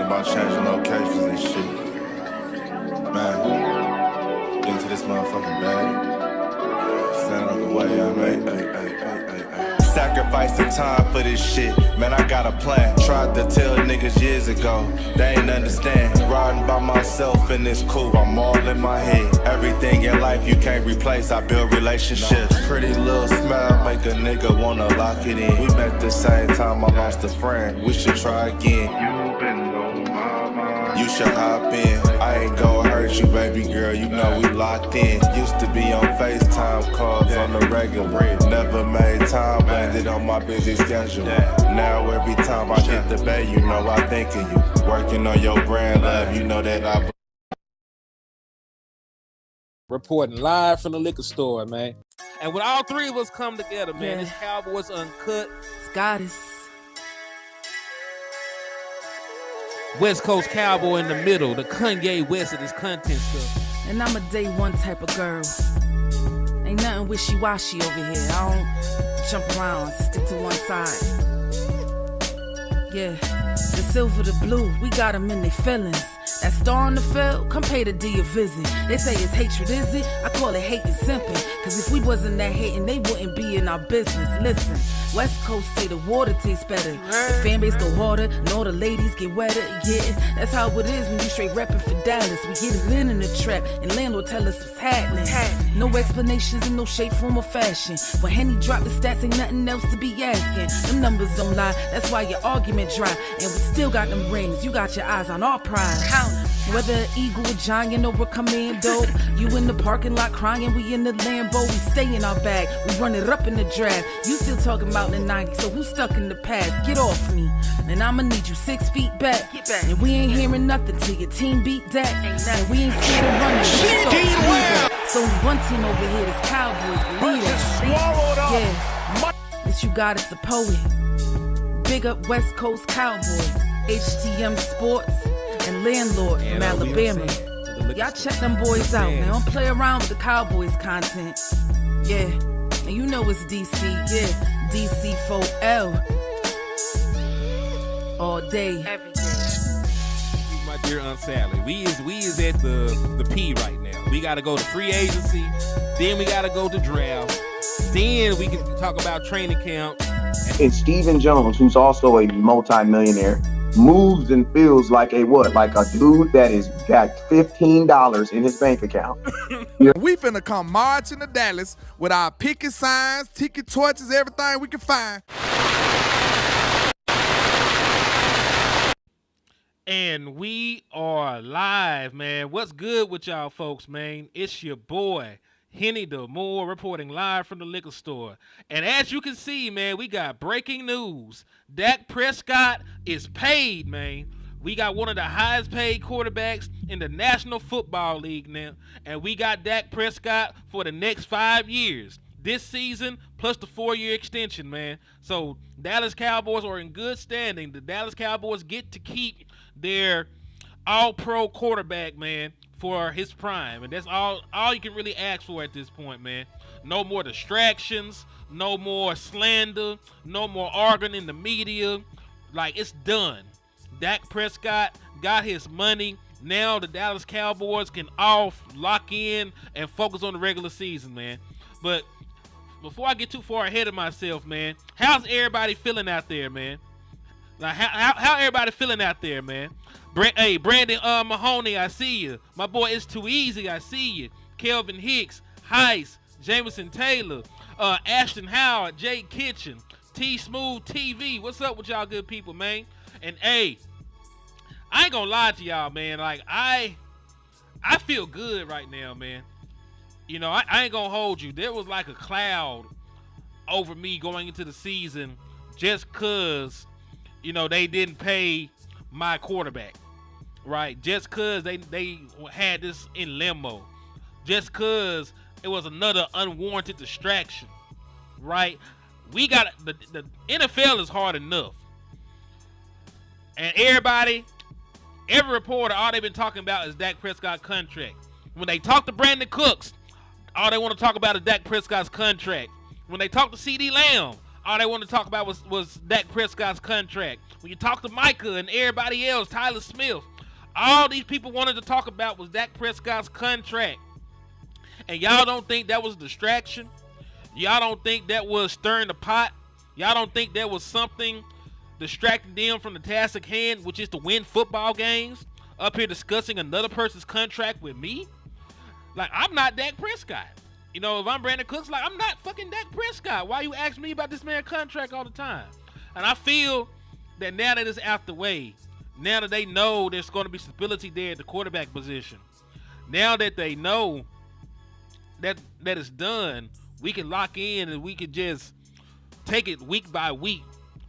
thinking about changing locations and shit. Man, get into this motherfucking bag. Stand on the way I made. Sacrificing time for this shit, man, I got a plan. Tried to tell niggas years ago, they ain't understand. Riding by myself in this coupe, I'm all in my head. Everything in life you can't replace, I build relationships. Pretty little smile make a nigga wanna lock it in. We met the same time I lost a friend, we should try again. You been on my mind, you should hop in. I ain't gon' hurt you, baby girl, you know we locked in. Used to be on FaceTime calls on the regular. Never made time, landed on my busy schedule. Now every time I hit the bay, you know I think of you. Working on your brand love, you know that I... Reporting live from the liquor store, man. And when all three of us come together, man, it's Cowboys Uncut. Goddess. West Coast Cowboy in the middle, the Kanye West of this content stuff. And I'm a day one type of girl. Ain't nothing wishy-washy over here. I don't jump around, stick to one side. Yeah, the silver, the blue, we got them in their feelings. That star on the field, come pay the D a visit. They say it's hatred, is it? I call it hate and simping. Cause if we wasn't that hating, they wouldn't be in our business. Listen, West Coast say the water tastes better. The fan base go harder, and all the ladies get wetter. Yeah, that's how it is when you straight reppin' for Dallas. We get it in the trap, and landlord tell us what's happening. No explanations in no shape, form, or fashion. When Henny drop the stats, ain't nothing else to be asking. Them numbers don't lie, that's why your argument dry. And we still got them rings, you got your eyes on our prize. Whether an eagle, a giant, or a commando, you in the parking lot crying, we in the Lambo, we stay in our bag, we run it up in the draft. You still talking about the 90s, so who's stuck in the past? Get off me, and I'ma need you 6 feet back. And we ain't hearing nothing till your team beat that. And we ain't scared of running. So only one team over here is Cowboys. Believe it. Yeah, this you got is a poet. Big up West Coast Cowboy, HTM Sports, and Landlord from Alabama. Y'all check them boys out, man. Don't play around with the Cowboys content. Yeah, and you know it's DC. Yeah, DC4L. All day, every day. My dear Aunt Sally, we is at the P right now. We got to go to free agency, then we got to go to draft, then we can talk about training camp. And Stephen Jones, who's also a multi-millionaire, moves and feels like a what? Like a dude that is got $15 in his bank account. We finna come marching to Dallas with our picket signs, ticket torches, everything we can find. And we are live, man. What's good with y'all folks, man? It's your boy, Hennythemoor, reporting live from the liquor store. And as you can see, man, we got breaking news. Dak Prescott is paid, man. We got one of the highest paid quarterbacks in the National Football League now. And we got Dak Prescott for the next 5 years. This season, plus the 4-year extension, man. So Dallas Cowboys are in good standing. The Dallas Cowboys get to keep their all-pro quarterback, man, for his prime. And that's all you can really ask for at this point, man. No more distractions, no more slander, no more arguing in the media. Like, it's done. Dak Prescott got his money. Now the Dallas Cowboys can all lock in and focus on the regular season, man. But before I get too far ahead of myself, man, how's everybody feeling out there, man? Like, how everybody feeling out there, man? Hey, Brandon Mahoney, I see you. My boy, It's Too Easy, I see you. Kelvin Hicks, Heist, Jameson Taylor, Ashton Howard, Jake Kitchen, T Smooth TV. What's up with y'all good people, man? And hey, I ain't gonna lie to y'all, man. Like, I feel good right now, man. You know, I ain't gonna hold you. There was like a cloud over me going into the season just cause, you know, they didn't pay my quarterback, right? Just cause they had this in limbo. Just cause it was another unwarranted distraction, right? We got the NFL is hard enough. And every reporter, all they've been talking about is Dak Prescott contract. When they talk to Brandon Cooks, all they want to talk about is Dak Prescott's contract. When they talk to CeeDee Lamb, all they wanted to talk about was Dak Prescott's contract. When you talk to Micah and everybody else, Tyler Smith, all these people wanted to talk about was Dak Prescott's contract. And y'all don't think that was a distraction? Y'all don't think that was stirring the pot? Y'all don't think that was something distracting them from the task at hand, which is to win football games? Up here discussing another person's contract with me? Like, I'm not Dak Prescott. You know, if I'm Brandon Cooks, like, I'm not fucking Dak Prescott. Why you ask me about this man's contract all the time? And I feel that now that it's out the way, now that they know there's going to be stability there at the quarterback position, now that they know that it's done, we can lock in and we can just take it week by week,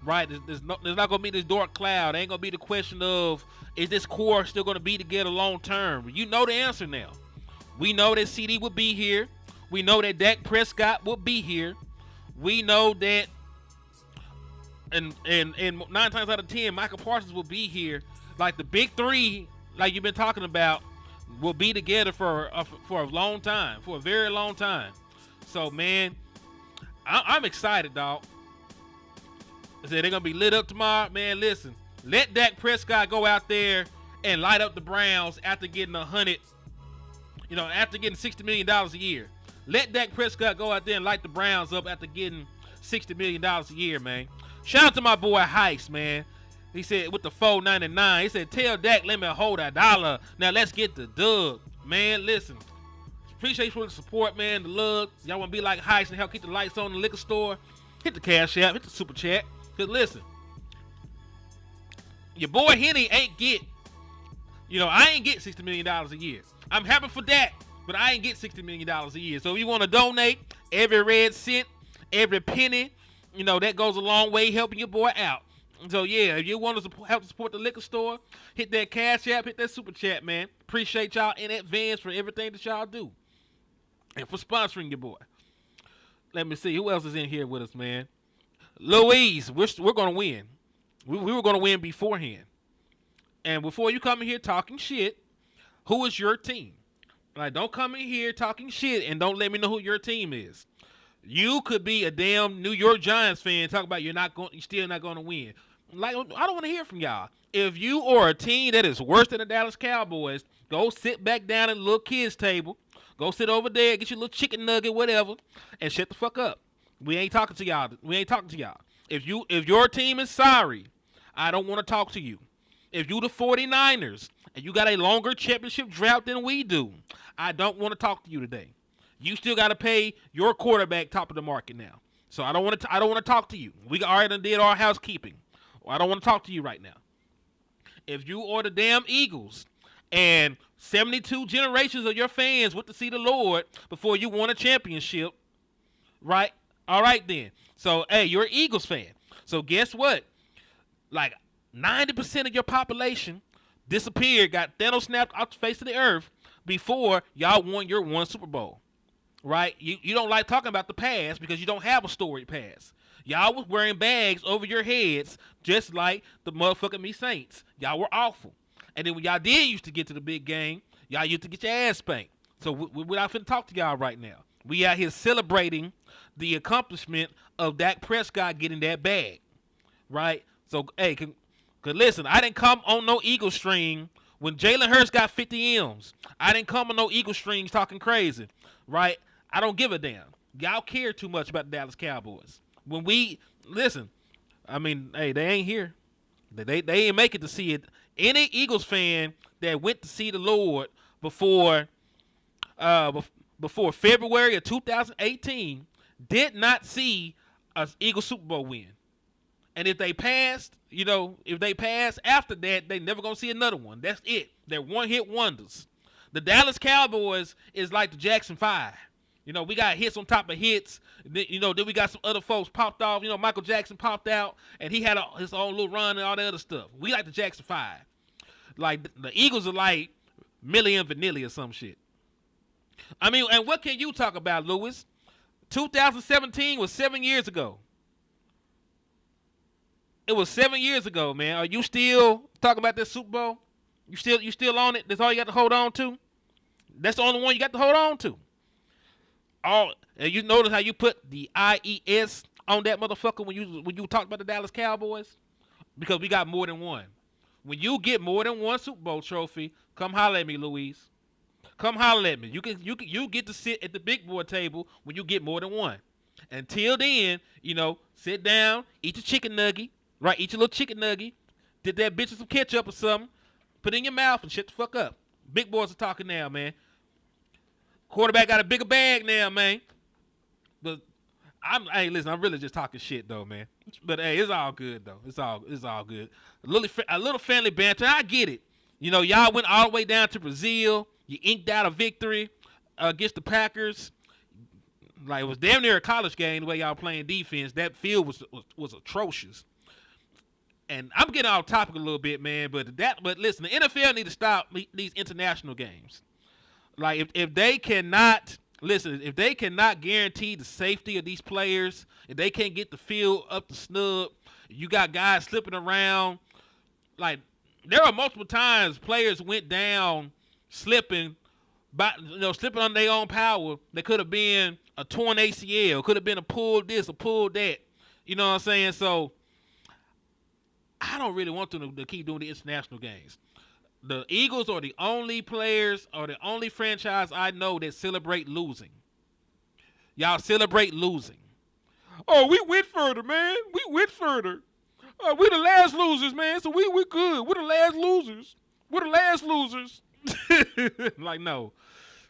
right? There's not going to be this dark cloud. It ain't going to be the question of, is this core still going to be together long term? You know the answer now. We know that CD will be here. We know that Dak Prescott will be here. We know that, and 9 times out of 10, Michael Parsons will be here. Like the big three, like you've been talking about, will be together for a long time, for a very long time. So, man, I'm excited, dog. I said they're going to be lit up tomorrow. Man, listen, let Dak Prescott go out there and light up the Browns after getting after getting $60 million a year. Let Dak Prescott go out there and light the Browns up after getting $60 million a year, man. Shout out to my boy Heist, man. He said with the $4.99, he said, tell Dak, let me hold $1. Now let's get the dub. Man, listen. Appreciate you for the support, man, the love. Y'all want to be like Heist and help keep the lights on in the liquor store? Hit the Cash App, hit the Super Chat. Because listen, your boy Henny ain't get, I ain't get $60 million a year. I'm happy for that, but I ain't get $60 million a year. So if you want to donate, every red cent, every penny, that goes a long way helping your boy out. So yeah, if you want to help support the liquor store, hit that Cash App, hit that Super Chat, man. Appreciate y'all in advance for everything that y'all do. And for sponsoring your boy. Let me see, who else is in here with us, man? Louise, we're going to win. We were going to win beforehand. And before you come in here talking shit, who is your team? Like, don't come in here talking shit and don't let me know who your team is. You could be a damn New York Giants fan talking about you're still not going to win. Like, I don't want to hear from y'all. If you are a team that is worse than the Dallas Cowboys, go sit back down at the little kids table. Go sit over there, get your little chicken nugget, whatever, and shut the fuck up. We ain't talking to y'all. If your team is sorry, I don't want to talk to you. If you the 49ers and you got a longer championship drought than we do, I don't want to talk to you today. You still got to pay your quarterback top of the market now. So I don't want to talk to you. We already did our housekeeping. I don't want to talk to you right now. If you are the damn Eagles and 72 generations of your fans went to see the Lord before you won a championship, right? All right then. So, hey, you're an Eagles fan. So guess what? Like 90% of your population disappeared, got Thanos snapped off the face of the earth before y'all won your one Super Bowl, right? You don't like talking about the past because you don't have a storied past. Y'all was wearing bags over your heads just like the motherfucking me Saints. Y'all were awful. And then when y'all did used to get to the big game, y'all used to get your ass spanked. So we're not finna talk to y'all right now. We out here celebrating the accomplishment of Dak Prescott getting that bag, right? So, hey, cause listen, I didn't come on no Eagle string when Jalen Hurts got 50 M's. I didn't come on no Eagle strings talking crazy, right? I don't give a damn. Y'all care too much about the Dallas Cowboys. When we listen, I mean, hey, they ain't here. They ain't make it to see it. Any Eagles fan that went to see the Lord before February of 2018 did not see an Eagles Super Bowl win. And if they passed, after that, they never gonna see another one. That's it. They're one-hit wonders. The Dallas Cowboys is like the Jackson 5. We got hits on top of hits. Then we got some other folks popped off. Michael Jackson popped out, and he had his own little run and all that other stuff. We like the Jackson 5. Like, the Eagles are like Millie and Vanilli or some shit. I mean, and what can you talk about, Lewis? 2017 was 7 years ago. It was 7 years ago, man. Are you still talking about this Super Bowl? You still on it? That's all you got to hold on to? That's the only one you got to hold on to. And you notice how you put the IES on that motherfucker when you talked about the Dallas Cowboys? Because we got more than one. When you get more than one Super Bowl trophy, come holler at me, Louise. Come holler at me. You get to sit at the big boy table when you get more than one. Until then, sit down, eat your chicken nugget, right? Eat your little chicken nugget. Dip that bitch with some ketchup or something. Put it in your mouth and shut the fuck up. Big boys are talking now, man. Quarterback got a bigger bag now, man. But hey, listen, I'm really just talking shit though, man. But hey, it's all good though. It's all good. A little family banter. I get it. Y'all went all the way down to Brazil. You inked out a victory against the Packers. Like, it was damn near a college game the way y'all playing defense. That field was atrocious. And I'm getting off topic a little bit, man. But listen, the NFL need to stop these international games. Like, if they cannot guarantee the safety of these players, if they can't get the field up to snug, you got guys slipping around. Like, there are multiple times players went down slipping, slipping on their own power. They could have been a torn ACL, could have been a pull this, a pull that. You know what I'm saying? So I don't really want them to keep doing the international games. The Eagles are the only players or the only franchise I know that celebrate losing. Y'all celebrate losing. Oh, we went further, man. We went further. We the last losers, man. So we good. We're the last losers. We're the last losers. Like, no.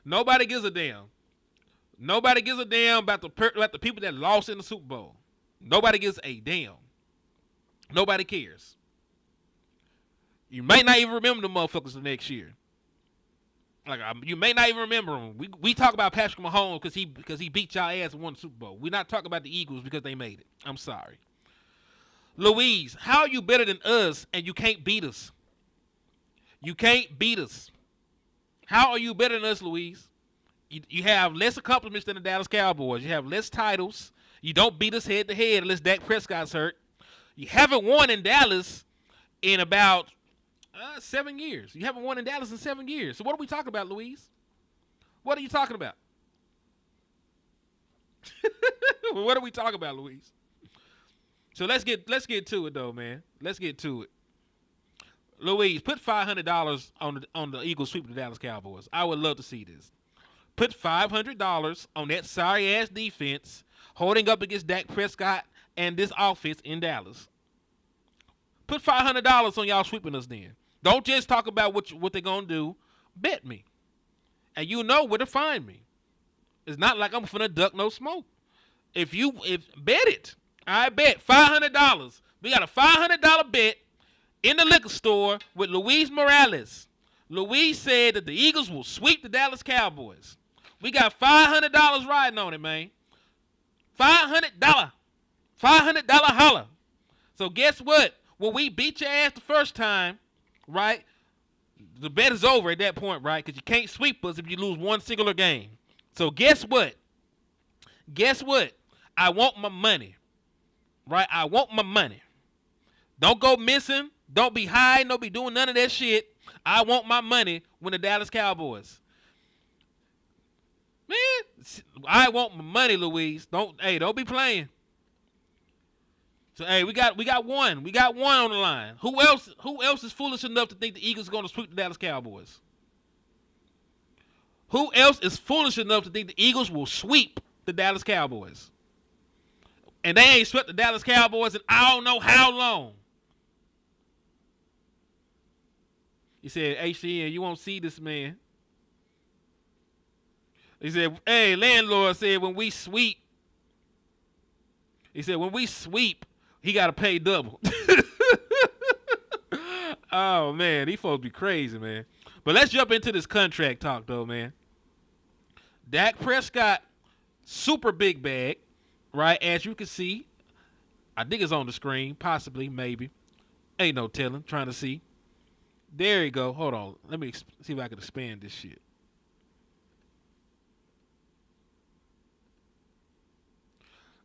Nobody gives a damn. Nobody gives a damn about the people that lost in the Super Bowl. Nobody gives a damn. Nobody cares. You may not even remember the motherfuckers the next year. Like, you may not even remember them. We talk about Patrick Mahomes because he beat y'all ass and won the Super Bowl. We're not talking about the Eagles because they made it. I'm sorry. Louise, how are you better than us and you can't beat us? You can't beat us. How are you better than us, Louise? You have less accomplishments than the Dallas Cowboys. You have less titles. You don't beat us head to head unless Dak Prescott's hurt. You haven't won in Dallas in about 7 years. You haven't won in Dallas in 7 years. So what are we talking about, Louise? What are you talking about? What are we talking about, Louise? So let's get to it though, man. Let's get to it. Louise, put $500 on the Eagles sweep the Dallas Cowboys. I would love to see this. Put $500 on that sorry ass defense holding up against Dak Prescott and this offense in Dallas. Put $500 on y'all sweeping us then. Don't just talk about what they're gonna do. Bet me, and you know where to find me. It's not like I'm finna duck no smoke. If bet it, I bet $500. We got a $500 bet in the liquor store with Luis Morales. Luis said that the Eagles will sweep the Dallas Cowboys. We got $500 riding on it, man. $500 holler. So guess what? When we beat your ass the first time, right? The bet is over at that point, right? Because you can't sweep us if you lose one singular game. So guess what? I want my money, right? I want my money. Don't go missing. Don't be hiding. Don't be doing none of that shit. I want my money when the Dallas Cowboys. Man, I want my money, Louise. Don't be playing. So hey, we got one. We got one on the line. Who else is foolish enough to think the Eagles are going to sweep the Dallas Cowboys? Who else is foolish enough to think the Eagles will sweep the Dallas Cowboys? And they ain't swept the Dallas Cowboys in I don't know how long. He said, HCN, you won't see this man. He said, hey, landlord said when we sweep, he got to pay double. Oh, man, these folks be crazy, man. But let's jump into this contract talk, though, man. Dak Prescott, super big bag, right? As you can see, I think it's on the screen, possibly, maybe. Ain't no telling, trying to see. There you go. Hold on. Let me see if I can expand this shit.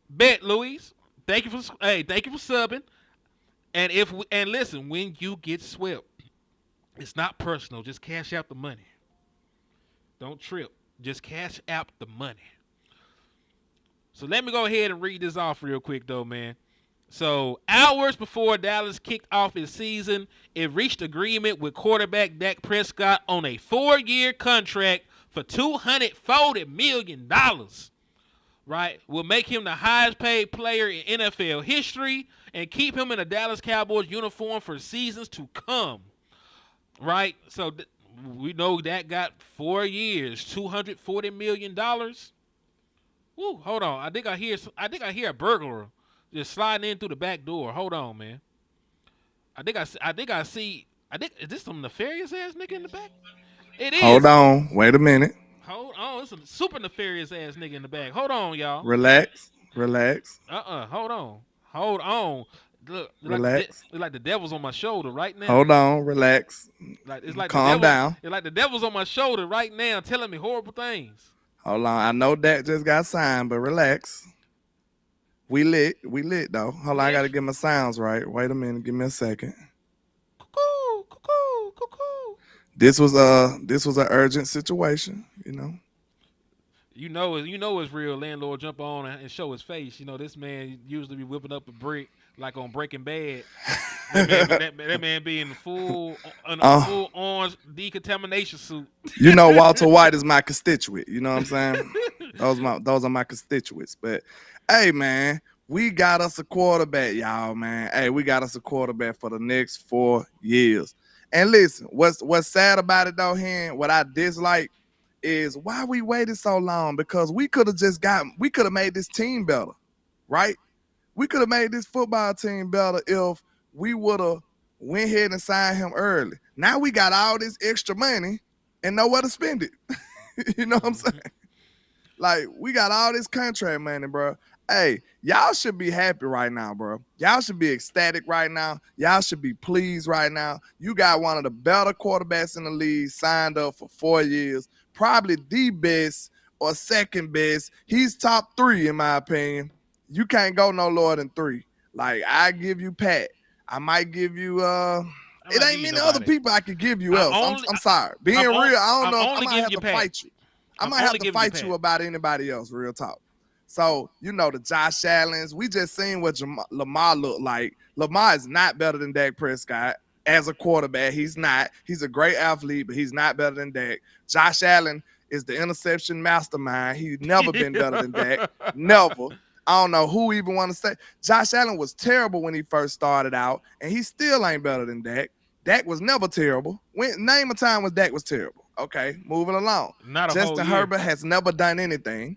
Bet, Louise. Thank you for subbing. And listen, when you get swept, it's not personal. Just cash out the money. Don't trip. Just cash out the money. So let me go ahead and read this off real quick, though, man. So hours before Dallas kicked off its season, it reached agreement with quarterback Dak Prescott on a 4-year contract for $240 million. Right? Will make him the highest paid player in NFL history and keep him in a Dallas Cowboys uniform for seasons to come. Right? So we know that got 4 years, $240 million. Woo, hold on. I think I hear a burglar just sliding in through the back door. Hold on, man. I see. Is this some nefarious ass nigga in the back? It is. Hold on. Wait a minute. Hold on. It's a super nefarious ass nigga in the back. Hold on, y'all. Relax. Hold on. Look, Relax. It's like the devil's on my shoulder right now. Hold on. Relax. Calm down. It's like the devil's on my shoulder right now telling me horrible things. Hold on. I know Dak just got signed, but relax. We lit though. Hold on, I gotta get my sounds right. Wait a minute, give me a second. Cuckoo. This was an urgent situation, you know. You know it's real. Landlord jump on and show his face. You know, this man usually be whipping up a brick like on Breaking Bad. That man be in a full orange decontamination suit. You know, Walter White is my constituent. You know what I'm saying? Those are my constituents. But hey, man, we got us a quarterback, y'all, man. Hey, we got us a quarterback for the next 4 years. And listen, what's sad about it though, Hen, what I dislike is why we waited so long, because we could have made this team better, right? We could have made this football team better if we would have went ahead and signed him early. Now we got all this extra money and nowhere to spend it. You know what I'm saying? Like, we got all this contract money, bro. Hey, y'all should be happy right now, bro. Y'all should be ecstatic right now. Y'all should be pleased right now. You got one of the better quarterbacks in the league signed up for 4 years. Probably the best or second best. He's top 3 in my opinion. You can't go no lower than 3. Like, I give you Pat. I might give you it ain't many other people I could give you else. I'm sorry. Being real, I don't know. I might have to fight you. I might have to fight you about anybody else, real talk. So, you know, the Josh Allens, we just seen what Lamar looked like. Lamar is not better than Dak Prescott as a quarterback. He's not. He's a great athlete, but he's not better than Dak. Josh Allen is the interception mastermind. He's never been better than Dak. Never. I don't know who even want to say. Josh Allen was terrible when he first started out, and he still ain't better than Dak. Dak was never terrible. Name a time when Dak was terrible. Okay, moving along. Justin Herbert has never done anything.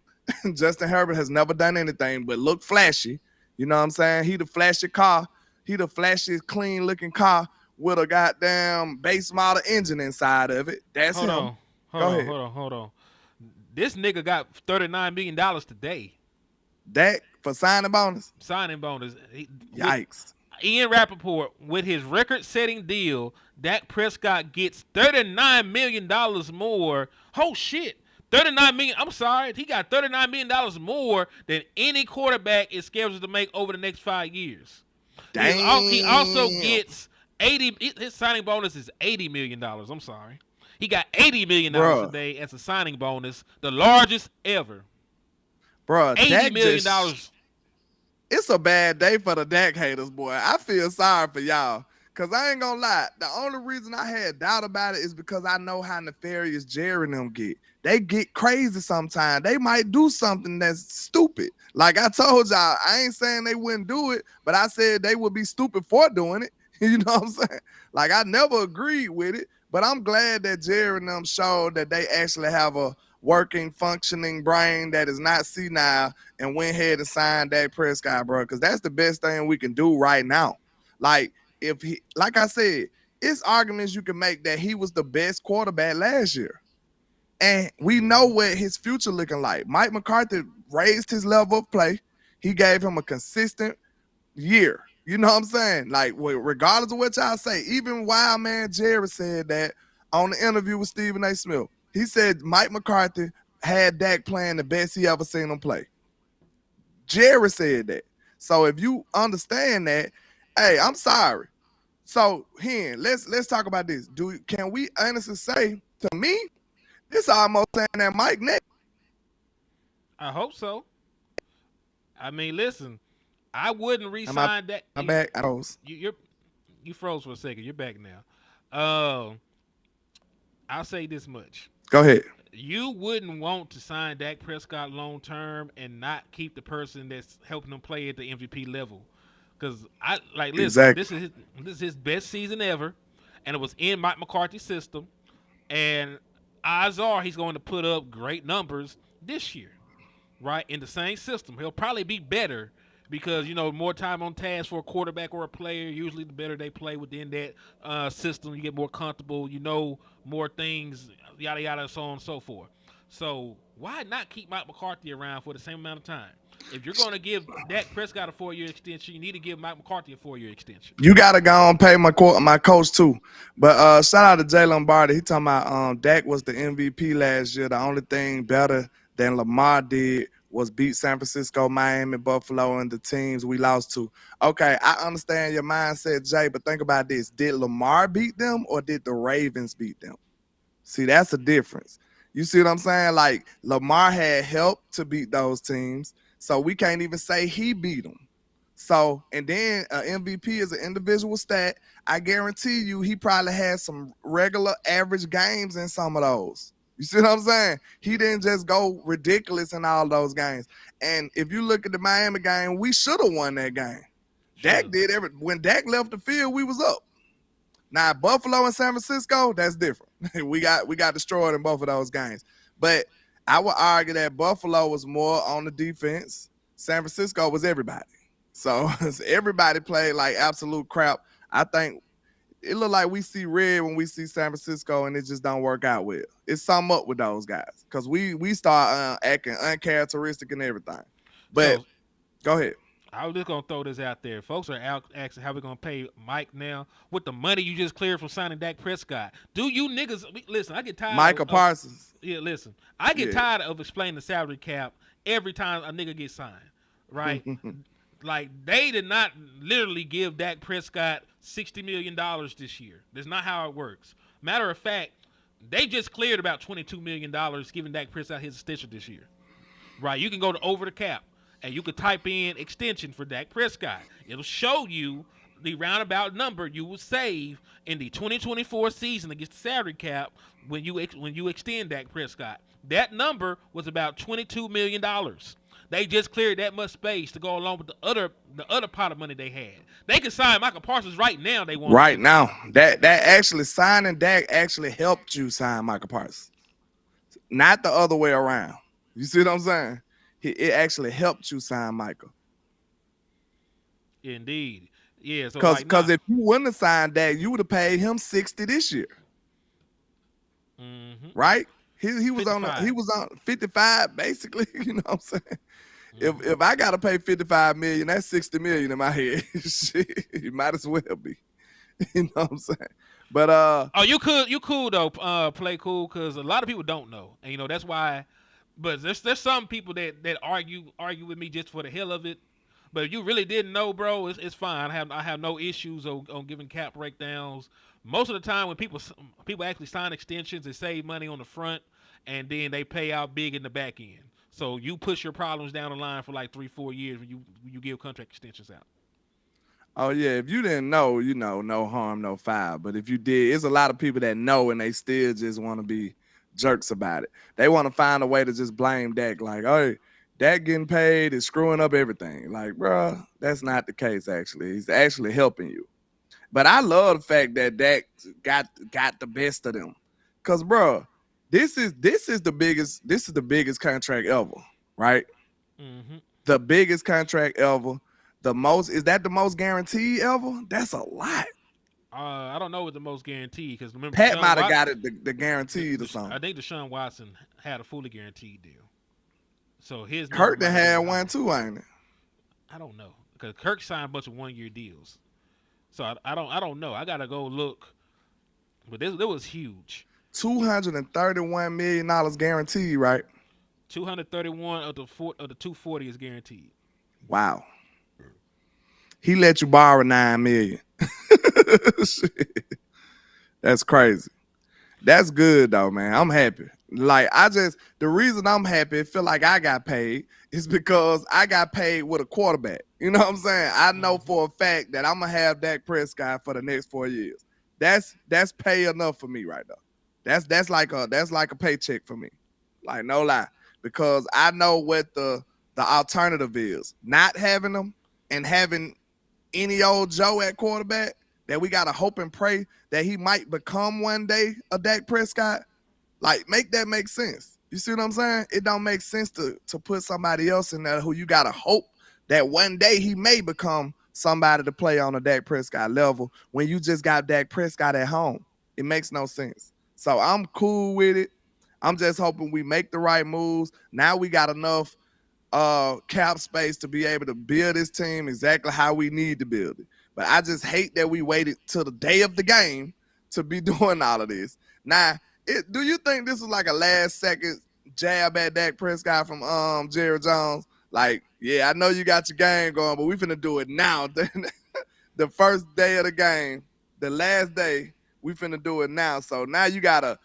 Justin Herbert has never done anything but look flashy. You know what I'm saying? He the flashy car. He the flashy, clean-looking car with a goddamn base model engine inside of it. That's him. Hold on. This nigga got $39 million today. Dak for signing bonus? Signing bonus. Yikes. Ian Rappaport, with his record-setting deal, Dak Prescott gets $39 million more. Oh, shit. $39 million. I'm sorry. He got $39 million more than any quarterback is scheduled to make over the next 5 years. Damn. He also gets 80. His signing bonus is $80 million. I'm sorry. He got $80 million today as a signing bonus, the largest ever. Bro, $80 million. It's a bad day for the Dak haters, boy. I feel sorry for y'all. Because I ain't going to lie. The only reason I had doubt about it is because I know how nefarious Jerry and them get. They get crazy sometimes. They might do something that's stupid. Like I told y'all, I ain't saying they wouldn't do it, but I said they would be stupid for doing it. You know what I'm saying? Like, I never agreed with it, but I'm glad that Jerry and them showed that they actually have a working, functioning brain that is not senile and went ahead and signed Dak Prescott, bro, because that's the best thing we can do right now. Like, if he, like I said, it's arguments you can make that he was the best quarterback last year. And we know what his future looking like. Mike McCarthy raised his level of play. He gave him a consistent year. You know what I'm saying? Like, regardless of what y'all say, even Wild Man Jerry said that on the interview with Stephen A. Smith. He said Mike McCarthy had Dak playing the best he ever seen him play. Jerry said that. So if you understand that, hey, I'm sorry. So, Hen, let's talk about this. Can we honestly say, to me, this almost saying that Mike next? I hope so. I mean, listen, I wouldn't Am I? re-sign that. I'm back. I froze. You froze for a second. You're back now. I'll say this much. Go ahead. You wouldn't want to sign Dak Prescott long term and not keep the person that's helping him play at the MVP level. Because I like listen, Exactly. this is his best season ever, and it was in Mike McCarthy's system. And odds are he's going to put up great numbers this year, right? In the same system. He'll probably be better because, more time on task for a quarterback or a player. Usually the better they play within that system, you get more comfortable, more things, yada, yada, so on and so forth. So why not keep Mike McCarthy around for the same amount of time? If you're going to give Dak Prescott a 4-year extension, you need to give Mike McCarthy a 4-year extension. You gotta go and pay my coach too. But shout out to Jay Lombardi. He talking about Dak was the MVP last year. The only thing better than Lamar did was beat San Francisco, Miami, Buffalo, and the teams we lost to. Okay, I understand your mindset, Jay, but think about this. Did Lamar beat them or did the Ravens beat them? See, that's a difference. You see what I'm saying? Like, Lamar had help to beat those teams, so we can't even say he beat them. So, and then MVP is an individual stat. I guarantee you he probably had some regular average games in some of those. You see what I'm saying? He didn't just go ridiculous in all those games. And if you look at the Miami game, we should have won that game. Sure. Dak did when Dak left the field, we was up. Now, Buffalo and San Francisco, that's different. we got destroyed in both of those games. But I would argue that Buffalo was more on the defense. San Francisco was everybody. So everybody played like absolute crap. I think it looked like we see red when we see San Francisco, and it just don't work out well. It's something up with those guys because we start acting uncharacteristic and everything. But So, go ahead. I was just going to throw this out there. Folks are out asking how we're going to pay Mike now with the money you just cleared from signing Dak Prescott. Do you niggas – listen, I get tired Micah Parsons. Yeah, listen. I get tired of explaining the salary cap every time a nigga gets signed, right? Like, they did not literally give Dak Prescott $60 million this year. That's not how it works. Matter of fact, they just cleared about $22 million giving Dak Prescott his extension this year. Right? You can go to over the cap, and you could type in extension for Dak Prescott. It'll show you the roundabout number you will save in the 2024 season against the salary cap when you extend Dak Prescott. That number was about $22 million. They just cleared that much space to go along with the other pot of money they had. They can sign Michael Parsons right now. They want right now. That actually signing Dak actually helped you sign Michael Parsons, not the other way around. You see what I'm saying? It actually helped you sign Michael. Indeed, yeah. So because if you wouldn't have signed Dak, you would have paid him $60 this year, right? He was 55. he was on 55 basically. You know what I'm saying? If I gotta pay $55 million, that's $60 million in my head. Shit, you might as well be. You know what I'm saying? But you cool though. Play cool because a lot of people don't know, and that's why. But there's some people that argue with me just for the hell of it. But if you really didn't know, bro, it's fine. I have no issues on giving cap breakdowns. Most of the time when people actually sign extensions, they save money on the front and then they pay out big in the back end. So you push your problems down the line for like 3-4 years when you give contract extensions out. Oh yeah, if you didn't know, no harm, no foul. But if you did, it's a lot of people that know and they still just want to be jerks about it. They want to find a way to just blame Dak, like, hey, Dak getting paid is screwing up everything. Like, bro, that's not the case. Actually, he's actually helping you. But I love the fact that Dak got the best of them, cause bro, this is the biggest contract ever, right? Mm-hmm. The biggest contract ever. Is that the most guaranteed ever? That's a lot. I don't know what the most guaranteed because remember Pat might have got it the guaranteed or something. I think Deshaun Watson had a fully guaranteed deal. So his Kirk done had one too, ain't it? I don't know because Kirk signed a bunch of 1-year deals. So I don't know. I gotta go look. But this was huge. $231 million guaranteed, right? 231 of the 240 is guaranteed. Wow. He let you borrow $9 million. Shit. That's crazy. That's good though, man. I'm happy. Like the reason I'm happy, feel like I got paid, is because I got paid with a quarterback. You know what I'm saying? I know for a fact that I'm gonna have Dak Prescott for the next 4 years. That's pay enough for me right now. That's like a paycheck for me. Like no lie, because I know what the alternative is. Not having them and having any old Joe at quarterback that we gotta hope and pray that he might become one day a Dak Prescott. Like, make that make sense. You see what I'm saying? It don't make sense to put somebody else in there who you gotta hope that one day he may become somebody to play on a Dak Prescott level when you just got Dak Prescott at home. It makes no sense. So I'm cool with it. I'm just hoping we make the right moves. Now we got enough cap space to be able to build this team exactly how we need to build it. But I just hate that we waited till the day of the game to be doing all of this. Now, do you think this was like a last second jab at Dak Prescott from Jerry Jones? Like, yeah, I know you got your game going, but we finna do it now. The first day of the game, the last day, we finna do it now. So now you gotta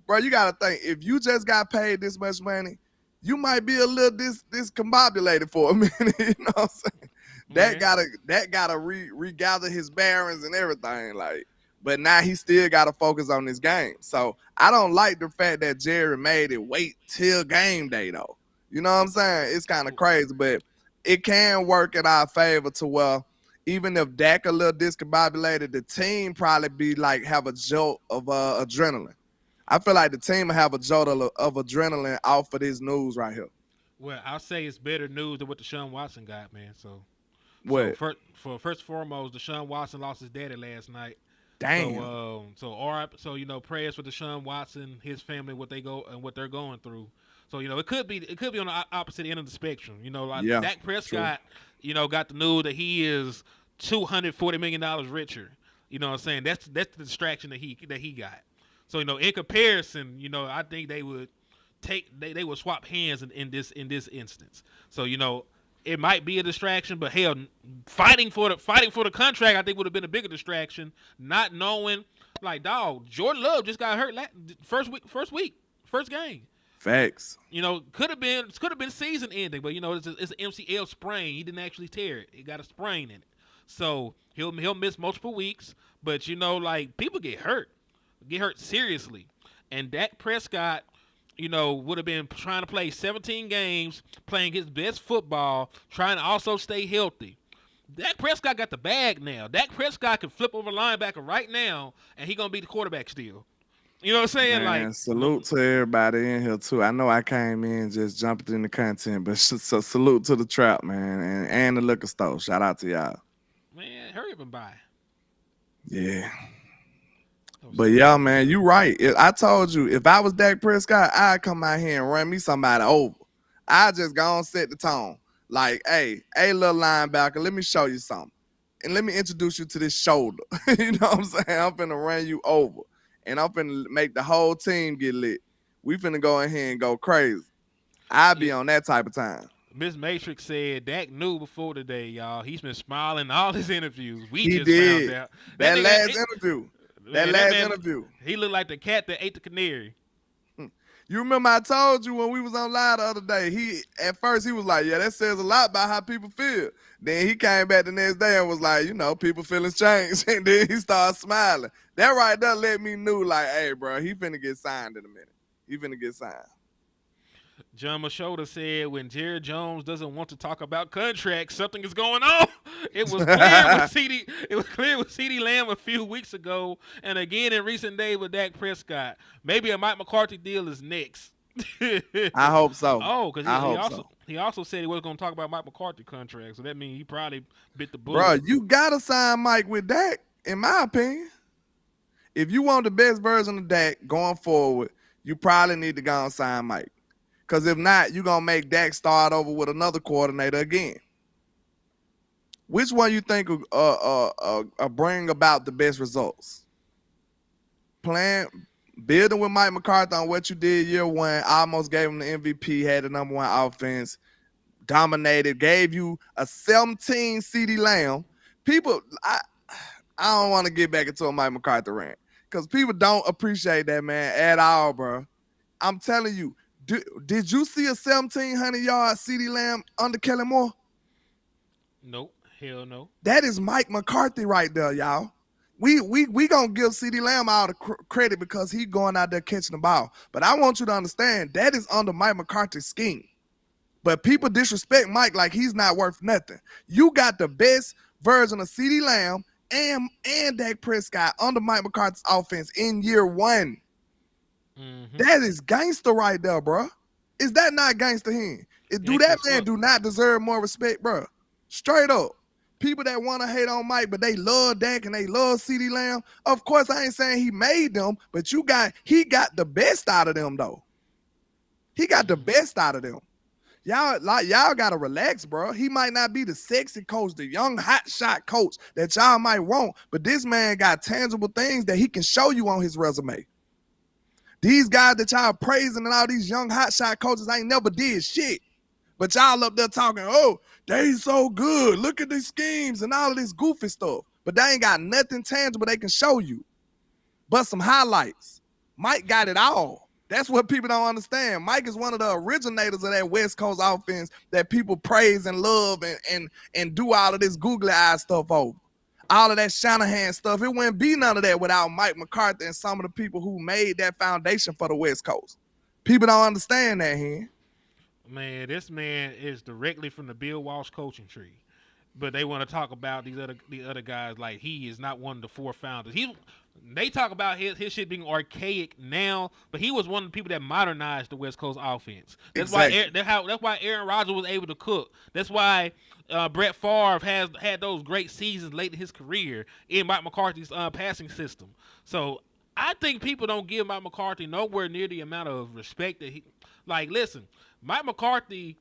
think, if you just got paid this much money, you might be a little discombobulated for a minute. You know what I'm saying? That gotta regather his bearings and everything. Like, but now he still gotta focus on this game. So I don't like the fact that Jerry made it wait till game day though. You know what I'm saying? It's kind of crazy, but it can work in our favor to where even if Dak a little discombobulated, the team probably be like have a jolt of adrenaline. I feel like the team will have a jolt of adrenaline off of this news right here. Well, I'll say it's better news than what Deshaun Watson got, man. What? So first and foremost, Deshaun Watson lost his daddy last night. Damn. So you know, prayers for Deshaun Watson, his family, what they're going through. So you know, it could be on the opposite end of the spectrum. You know, like Dak Prescott, you know, got the news that he is $240 million richer. You know what I'm saying? That's the distraction that he got. So you know, in comparison, you know, I think they would swap hands in this instance. So you know, it might be a distraction, but hell, fighting for the contract, I think would have been a bigger distraction. Not knowing, like, dog, Jordan Love just got hurt first game. Facts. You know, could have been season ending, but you know, it's an MCL sprain. He didn't actually tear it. He got a sprain in it, so he'll miss multiple weeks. But you know, like, people get hurt seriously, and Dak Prescott, you know, would have been trying to play 17 games, playing his best football, trying to also stay healthy. Dak Prescott got the bag now. Dak Prescott can flip over linebacker right now, and he gonna be the quarterback still. You know what I'm saying? Man, like, salute to everybody in here too. I know I came in just jumping in the content, but so salute to the trap, man, and the liquor store. Shout out to y'all. Man, hurry up and buy. Yeah. But yeah, man, you right. I told you, if I was Dak Prescott, I'd come out here and run me somebody over. I just go and set the tone. Like, hey, little linebacker, let me show you something. And let me introduce you to this shoulder. You know what I'm saying? I'm finna run you over. And I'm finna make the whole team get lit. We finna go in here and go crazy. I'll be on that type of time. Miss Matrix said Dak knew before today, y'all. He's been smiling all his interviews. He found out. That last interview. He looked like the cat that ate the canary. You remember I told you when we was on live the other day, at first he was like, yeah, that says a lot about how people feel. Then he came back the next day and was like, you know, people feelings change. And then he started smiling. That right there let me know, like, hey, bro, he finna get signed in a minute. He finna get signed. John Machota said when Jerry Jones doesn't want to talk about contracts, something is going on. It was clear with CeeDee Lamb a few weeks ago, and again in recent days with Dak Prescott. Maybe a Mike McCarthy deal is next. I hope so. Oh, because he also said he wasn't going to talk about Mike McCarthy contract, so that means he probably bit the bullet. Bro, you gotta sign Mike with Dak, in my opinion. If you want the best version of Dak going forward, you probably need to go and sign Mike. Because if not, you're going to make Dak start over with another coordinator again. Which one you think will bring about the best results? Building with Mike McCarthy on what you did year one, almost gave him the MVP, had the number one offense, dominated, gave you a 17 CeeDee Lamb. People, I don't want to get back into a Mike McCarthy rant because people don't appreciate that, man, at all, bro. I'm telling you, did you see a 1,700-yard CeeDee Lamb under Kellen Moore? Nope. Hell no. That is Mike McCarthy right there, y'all. We gonna give CeeDee Lamb all the credit because he going out there catching the ball. But I want you to understand that is under Mike McCarthy's scheme. But people disrespect Mike like he's not worth nothing. You got the best version of CeeDee Lamb and Dak Prescott under Mike McCarthy's offense in year one. Mm-hmm. That is gangster right there, bro. Is that not gangster him? Do that man do not deserve more respect, bro? Straight up. People that want to hate on Mike, but they love Dak and they love CeeDee Lamb. Of course, I ain't saying he made them, but he got the best out of them, though. He got the best out of them. Y'all gotta relax, bro. He might not be the sexy coach, the young hot shot coach that y'all might want, but this man got tangible things that he can show you on his resume. These guys that y'all praising and all these young hot shot coaches ain't never did shit. But y'all up there talking, oh, they so good. Look at these schemes and all of this goofy stuff. But they ain't got nothing tangible they can show you. But some highlights. Mike got it all. That's what people don't understand. Mike is one of the originators of that West Coast offense that people praise and love and do all of this googly eye stuff over. All of that Shanahan stuff. It wouldn't be none of that without Mike McCarthy and some of the people who made that foundation for the West Coast. People don't understand that here. Man, this man is directly from the Bill Walsh coaching tree, but they want to talk about the other guys like he is not one of the four founders. They talk about his shit being archaic now, but he was one of the people that modernized the West Coast offense. That's exactly. That's why Aaron Rodgers was able to cook. That's why Brett Favre has had those great seasons late in his career in Mike McCarthy's passing system. So I think people don't give Mike McCarthy nowhere near the amount of respect that he. Like, listen. Mike McCarthy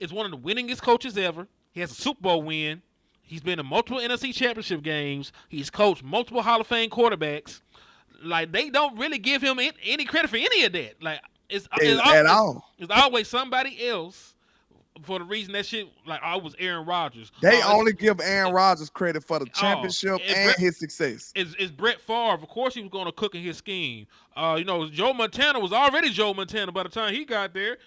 is one of the winningest coaches ever. He has a Super Bowl win. He's been in multiple NFC championship games. He's coached multiple Hall of Fame quarterbacks. Like, they don't really give him any credit for any of that. Like, it's always somebody else for the reason that shit, like, I was Aaron Rodgers. They only give Aaron Rodgers credit for the championship and his success. It's Brett Favre. Of course he was going to cook in his scheme. Joe Montana was already Joe Montana by the time he got there.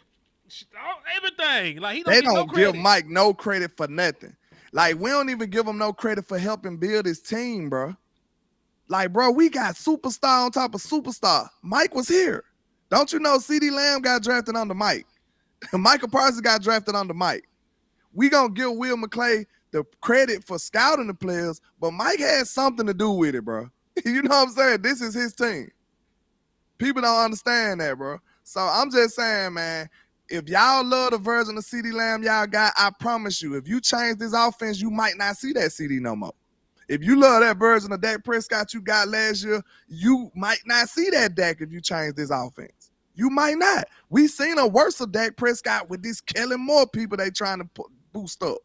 Everything. Like, they don't give Mike no credit for nothing. Like, we don't even give him no credit for helping build his team, bro. Like, bro, we got superstar on top of superstar. Mike was here. Don't you know CeeDee Lamb got drafted under Mike? Michael Parsons got drafted under Mike. We gonna give Will McClay the credit for scouting the players, but Mike had something to do with it, bro. You know what I'm saying? This is his team. People don't understand that, bro. So I'm just saying, man, if y'all love the version of CeeDee Lamb y'all got, I promise you, if you change this offense, you might not see that CeeDee no more. If you love that version of Dak Prescott you got last year, you might not see that Dak if you change this offense. You might not. We seen a worse of Dak Prescott with these Kellen Moore people they trying to boost up.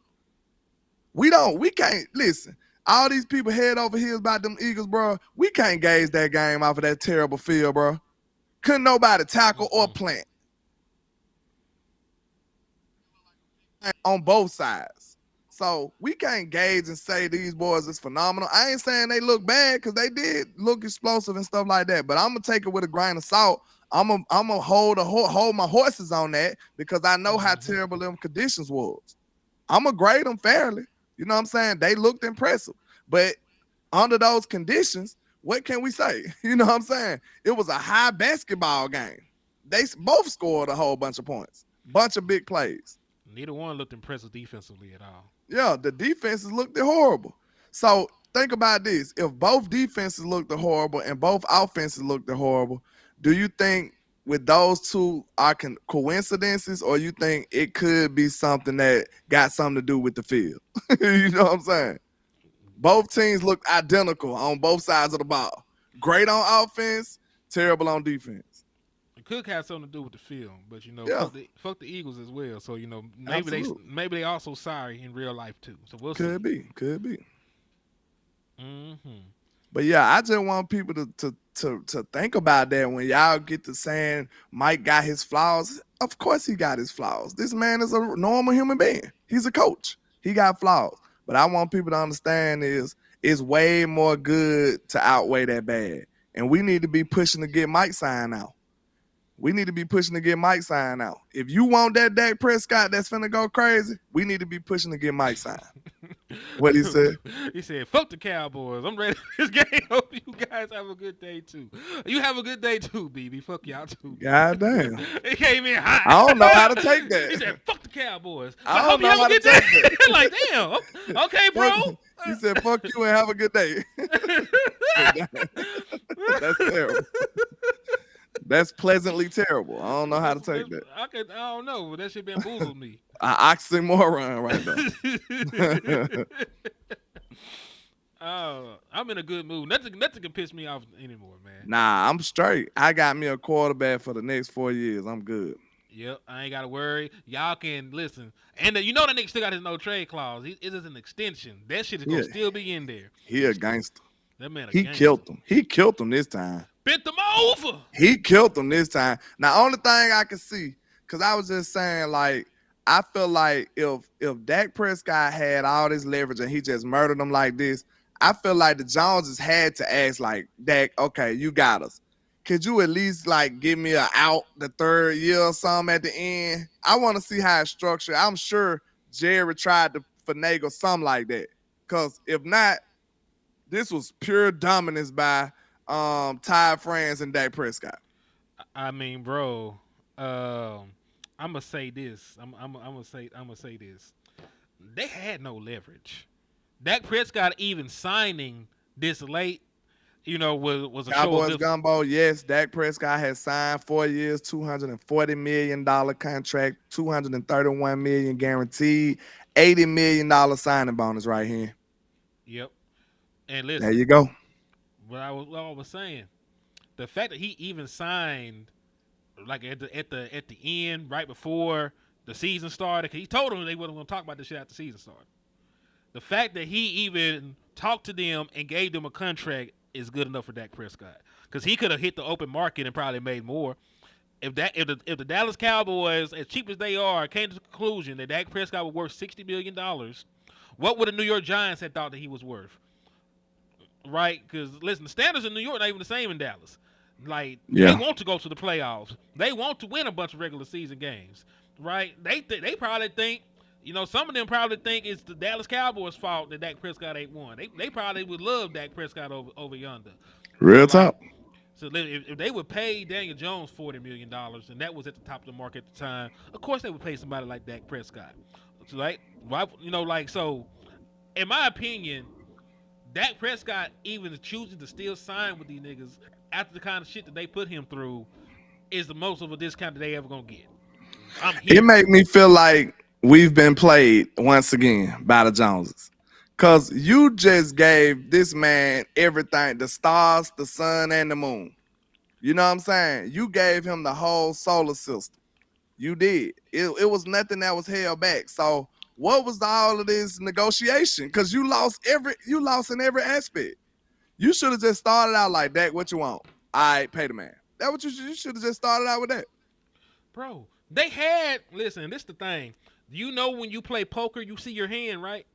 We can't, listen, all these people head over heels about them Eagles, bro. We can't gauge that game off of that terrible field, bro. Couldn't nobody tackle or plant. On both sides. So we can't gauge and say these boys is phenomenal. I ain't saying they look bad because they did look explosive and stuff like that, but I'm going to take it with a grain of salt. I'm gonna hold my horses on that because I know how terrible them conditions was. I'm going to grade them fairly. You know what I'm saying? They looked impressive. But under those conditions, what can we say? You know what I'm saying? It was a high basketball game. They both scored a whole bunch of points, bunch of big plays. Neither one looked impressive defensively at all. Yeah, the defenses looked horrible. So think about this. If both defenses looked horrible and both offenses looked horrible, do you think with those two are coincidences, or you think it could be something that got something to do with the field? You know what I'm saying? Both teams looked identical on both sides of the ball. Great on offense, terrible on defense. It could have something to do with the field, but fuck the Eagles as well. So maybe they also sorry in real life too. So we'll see. Could be. Mm-hmm. But yeah, I just want people to think about that when y'all get to saying Mike got his flaws. Of course he got his flaws. This man is a normal human being. He's a coach. He got flaws. But I want people to understand is it's way more good to outweigh that bad. And we need to be pushing to get Mike signed out. We need to be pushing to get Mike signed out. If you want that Dak Prescott that's finna go crazy, we need to be pushing to get Mike signed. What he said? He said, "Fuck the Cowboys. I'm ready for this game. Hope you guys have a good day too. You have a good day too, BB. Fuck y'all too. God damn. It came in hot. I don't know how to take that. He said, "Fuck the Cowboys. I hope don't you know have how a to good day." take that. Like, damn. Okay, bro. He said, "Fuck you and have a good day." That's terrible. That's pleasantly terrible. I don't know how to take that. I don't know, but that shit bamboozled me. An oxymoron right now. I'm in a good mood. Nothing can piss me off anymore, man. Nah, I'm straight. I got me a quarterback for the next 4 years. I'm good. Yep, I ain't gotta worry. Y'all can listen. And you know that nigga still got his no trade clause. It is an extension. That shit is gonna still be in there. He a gangster. That man He killed him. He killed him this time. Bent them over. He killed him this time. Now, only thing I can see, because I was just saying, like, I feel like if Dak Prescott had all this leverage and he just murdered them like this, I feel like the Joneses had to ask, like, Dak, okay, you got us. Could you at least, like, give me an out the third year or something at the end? I want to see how it's structured. I'm sure Jerry tried to finagle something like that. Because if not, this was pure dominance by Ty France and Dak Prescott. I mean, bro, I'm gonna say this. I'm gonna say this. They had no leverage. Dak Prescott even signing this late, was a Cowboys show of gumbo. Yes, Dak Prescott has signed 4 years, $240 million contract, $231 million guaranteed, $80 million signing bonus right here. Yep. And listen, there you go. What I was saying, the fact that he even signed, like at the end, right before the season started, 'cause he told them they wasn't going to talk about this shit after the season started. The fact that he even talked to them and gave them a contract is good enough for Dak Prescott, because he could have hit the open market and probably made more. If the Dallas Cowboys, as cheap as they are, came to the conclusion that Dak Prescott was worth $60 million, what would the New York Giants have thought that he was worth? Right? Because listen, the standards in New York not even the same in Dallas. Like, they want to go to the playoffs. They want to win a bunch of regular season games. Right? They probably think, some of them probably think it's the Dallas Cowboys' fault that Dak Prescott ain't won. They probably would love Dak Prescott over yonder. Real talk. So if they would pay Daniel Jones $40 million, and that was at the top of the market at the time, of course they would pay somebody like Dak Prescott. So, like, so, in my opinion, Dak Prescott even choosing to still sign with these niggas after the kind of shit that they put him through is the most of a discount that they ever gonna get. It make me feel like we've been played once again by the Joneses. Because you just gave this man everything, the stars, the sun, and the moon. You know what I'm saying? You gave him the whole solar system. You did. It was nothing that was held back. So what was all of this negotiation? Because you lost in every aspect. You should have just started out like that. What you want? All right, pay the man. That what you should have just started out with that. Bro, listen, this is the thing. When you play poker, you see your hand, right?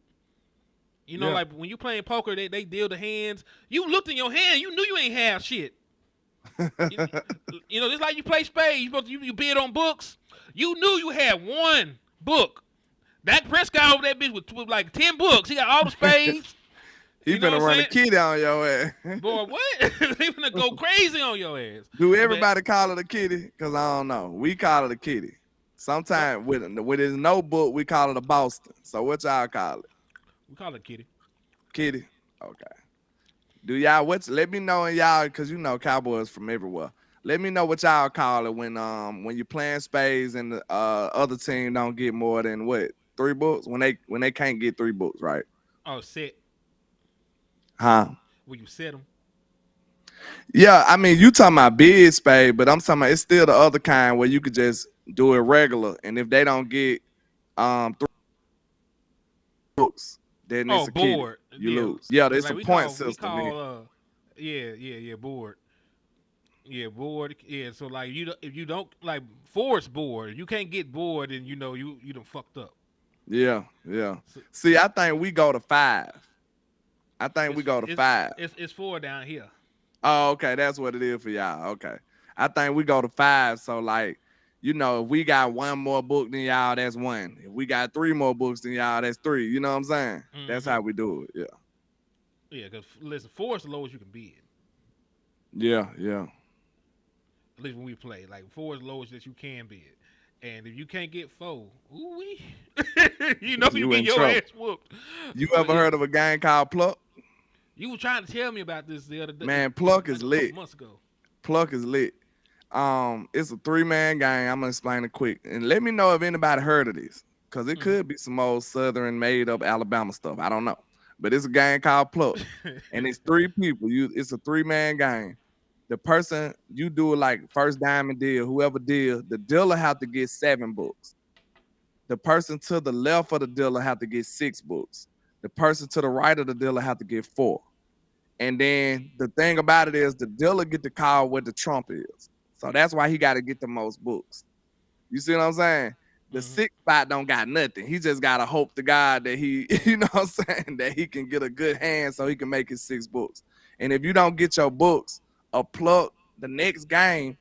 Like when you playing poker, they deal the hands. You looked in your hand, you knew you ain't have shit. Just like you play spades, you bid on books. You knew you had one book. Dak Prescott over that bitch with like 10 books. He got all the spades. He finna run a kitty on your ass. Boy, what? He finna go crazy on your ass. Do everybody call it a kitty? Because I don't know. We call it a kitty. Sometimes with his notebook, we call it a Boston. So what y'all call it? We call it kitty. Kitty? Okay. Do y'all, let me know, and y'all, because Cowboys from everywhere. Let me know what y'all call it when you're playing spades and the other team don't get more than 3 books? When they can't get 3 books, right? Oh, set. Huh? Will you set them? Yeah, I mean, you talking about bid spade, but I'm talking about it's still the other kind where you could just do it regular, and if they don't get 3 books, then it's a board. Kitty. You lose. Yeah, there's a point system. Board. Yeah, board. Yeah, so like if you don't like force board, you can't get board, and you done fucked up. Yeah. See, I think we go to 5. I think we go to 5. It's 4 down here. Oh, okay, that's what it is for y'all. Okay, I think we go to 5. So like, you know, if we got one more book than y'all, that's 1. If we got 3 more books than y'all, that's 3. You know what I'm saying? That's how we do it. Yeah. Yeah, because listen, 4 is the lowest you can bid. Yeah, yeah. At least when we play, like 4 is the lowest that you can bid. And if you can't get 4, ooh wee, you know you You get in your trouble. ass whooped. You But ever heard of a game called Pluck? You were trying to tell me about this the other day. Man, Pluck like is a couple lit. months ago. Pluck is lit. It's a 3-man game. I'm gonna explain it quick. And let me know if anybody heard of this. Cause it could be some old Southern made up Alabama stuff. I don't know. But it's a game called Pluck. And it's 3 people. It's a 3-man game. The person you do it like first diamond deal, whoever deal, the dealer have to get 7 books. The person to the left of the dealer have to get 6 books. The person to the right of the dealer have to get 4. And then the thing about it is the dealer get to call what the trump is. So that's why he got to get the most books. You see what I'm saying? The 6th spot don't got nothing. He just got to hope to God that he, you know what I'm saying, that he can get a good hand so he can make his 6 books. And if you don't get your books, a Pluck, the next game,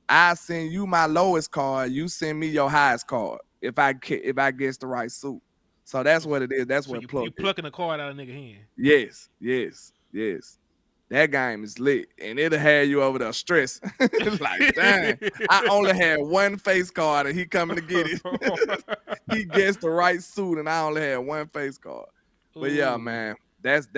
I send you my lowest card. You send me your highest card if I guess the right suit. So that's what it is. That's So what Pluck you is. plucking a card out of nigga hand. Yes. That game is lit, and it'll have you over there stressed. Like, dang, I only had 1 face card, and he coming to get it. He gets the right suit, and I only had 1 face card. But yeah, man, that's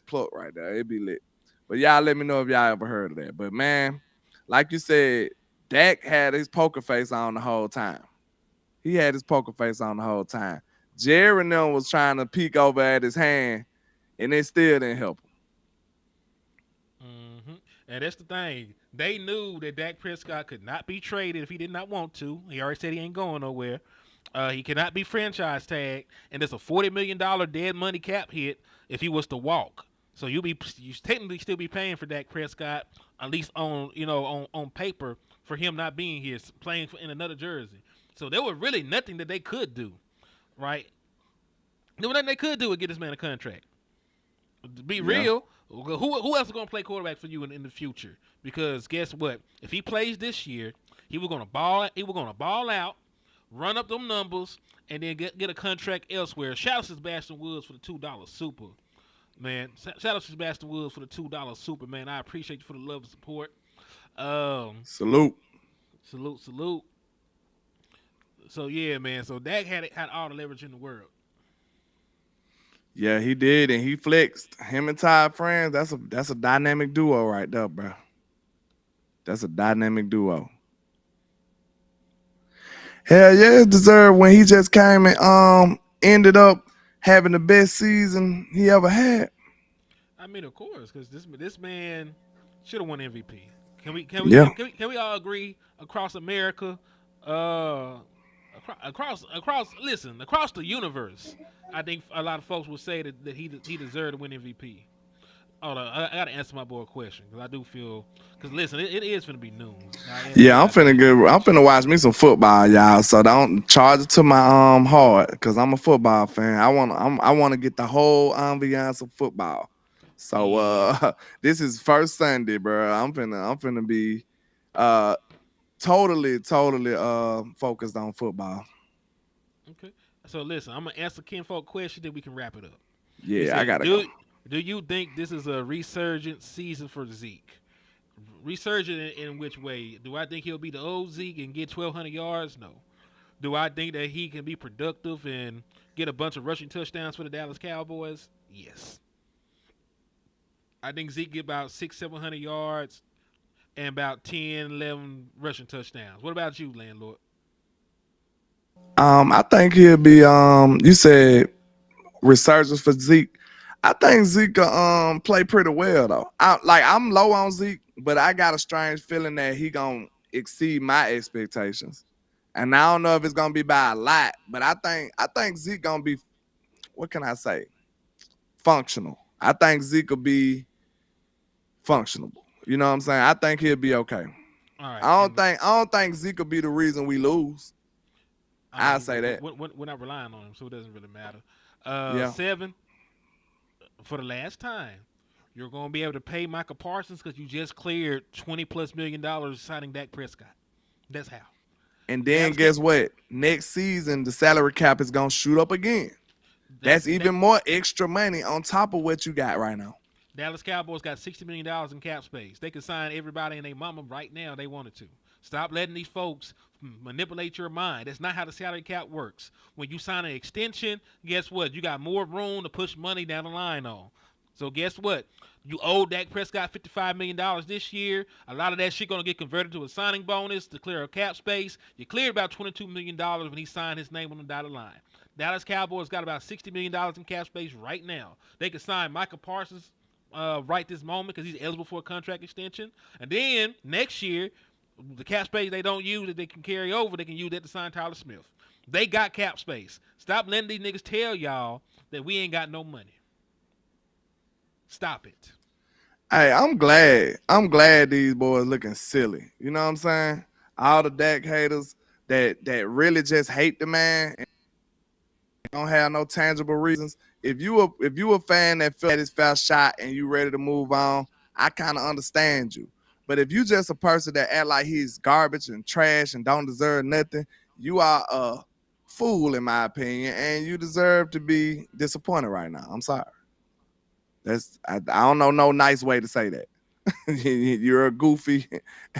Pluck right there. It be lit. But y'all let me know if y'all ever heard of that. But man, like you said, Dak had his poker face on the whole time. He had his poker face on the whole time. Jerry and them was trying to peek over at his hand, and it still didn't help him. And that's the thing. They knew that Dak Prescott could not be traded if he did not want to. He already said he ain't going nowhere. He cannot be franchise tagged, and there's a $40 million dead money cap hit if he was to walk. So you technically still be paying for Dak Prescott, at least on paper, for him not being here, playing in another jersey. So there was really nothing that they could do, right? There was nothing they could do to get this man a contract. To be real, who else is going to play quarterback for you in the future? Because guess what? If he plays this year, he was going to ball out, run up them numbers, and then get a contract elsewhere. Shout out to Sebastian Woods for the $2 super, man. Shout out to Sebastian Woods for the $2 super, man. I appreciate you for the love and support. Salute. So yeah, man. So Dak had all the leverage in the world. Yeah, he did, and he flexed. Him and Ty friends. That's a dynamic duo right there, bro. That's a dynamic duo. Hell yeah, it's deserved when he just came and ended up having the best season he ever had. I mean, of course, because this man should have won MVP. Can we all agree across America, across the universe? I think a lot of folks would say that he deserved to win MVP. Hold on, I gotta answer my boy a question because I do feel listen, it is gonna be noon. Yeah, I'm finna watch me some football, y'all. So don't charge it to my heart because I'm a football fan. I wanna get the whole ambiance of football. So this is first Sunday, bro. I'm finna be totally focused on football. Okay. So listen, I'm gonna answer Kinfolk question, then we can wrap it up. Yeah, I gotta go. Do you think this is a resurgent season for Zeke? Resurgent in which way? Do I think he'll be the old Zeke and get 1,200 yards? No. Do I think that he can be productive and get a bunch of rushing touchdowns for the Dallas Cowboys? Yes. I think Zeke get about 600-700 yards and about 10-11 rushing touchdowns. What about you, landlord? I think he'll be you said resurgence for Zeke. I think Zeke play pretty well though. I'm low on Zeke, but I got a strange feeling that he gonna exceed my expectations. And I don't know if it's gonna be by a lot, but I think Zeke gonna be, what can I say? Functional. I think Zeke will be functional. You know what I'm saying? I think he'll be okay. All right. I don't think Zeke will be the reason we lose. I'll say that. We're not relying on him, so it doesn't really matter. 7, for the last time, You're going to be able to pay Michael Parsons because you just cleared $20+ million signing Dak Prescott. That's how. And then guess what? Next season, the salary cap is going to shoot up again. That's even more extra money on top of what you got right now. Dallas Cowboys got $60 million in cap space. They could sign everybody and their mama right now if they wanted to. Stop letting these folks manipulate your mind. That's not how the salary cap works. When you sign an extension, guess what? You got more room to push money down the line on. So guess what? You owe Dak Prescott $55 million this year. A lot of that shit going to get converted to a signing bonus to clear a cap space. You cleared about $22 million when he signed his name on the dotted line. Dallas Cowboys got about $60 million in cap space right now. They could sign Michael Parsons right this moment because he's eligible for a contract extension. And then next year, the cap space they don't use that they can carry over, they can use that to sign Tyler Smith. They got cap space. Stop letting these niggas tell y'all that we ain't got no money. Stop it. Hey, I'm glad these boys looking silly. You know what I'm saying? All the Dak haters that really just hate the man and don't have no tangible reasons. If you a fan that felt his foul shot and you ready to move on, I kind of understand you. But if you just a person that act like he's garbage and trash and don't deserve nothing, you are a fool in my opinion, and you deserve to be disappointed right now. I'm sorry. I don't know no nice way to say that. You're a goofy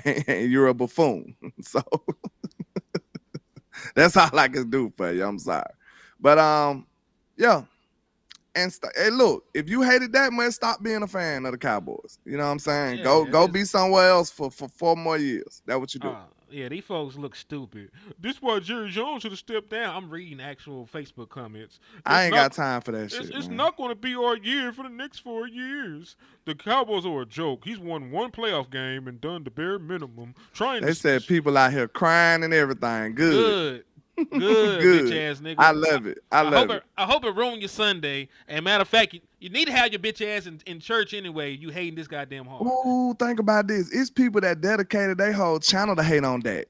and you're a buffoon. So that's all I can do for you. I'm sorry. But yeah. And hey, look, if you hated that much, stop being a fan of the Cowboys. You know what I'm saying? Go be somewhere else for 4 more years. That's what you do. Yeah, these folks look stupid. This is why Jerry Jones should have stepped down. I'm reading actual Facebook comments. I ain't got time for that shit. It's not going to be our year for the next 4 years. The Cowboys are a joke. He's won 1 playoff game and done the bare minimum. They said people out here crying and everything. Good. Good, bitch ass nigga. I love it. I hope it ruined your Sunday. And matter of fact, you need to have your bitch ass in church anyway. You hating this goddamn hard. Ooh, think about this. It's people that dedicated their whole channel to hate on that.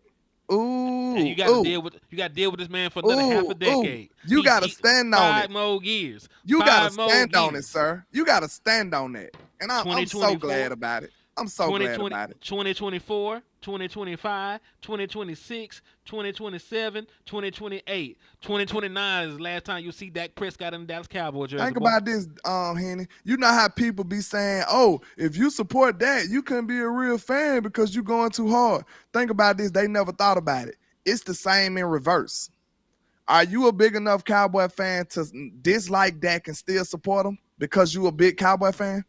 Ooh, and you got to deal with this man for another half a decade. You got to stand on it. 5 more years. You got to stand on it, sir. You got to stand on that. And I'm so glad about it. I'm so glad about it. 2024, 2025, 2026, 2027, 2028, 2029 is the last time you see Dak Prescott in the Dallas Cowboys jersey. Think about this, Henny. You know how people be saying, oh, if you support that, you couldn't be a real fan because you're going too hard. Think about this. They never thought about it. It's the same in reverse. Are you a big enough Cowboy fan to dislike Dak and still support him because you a big Cowboy fan?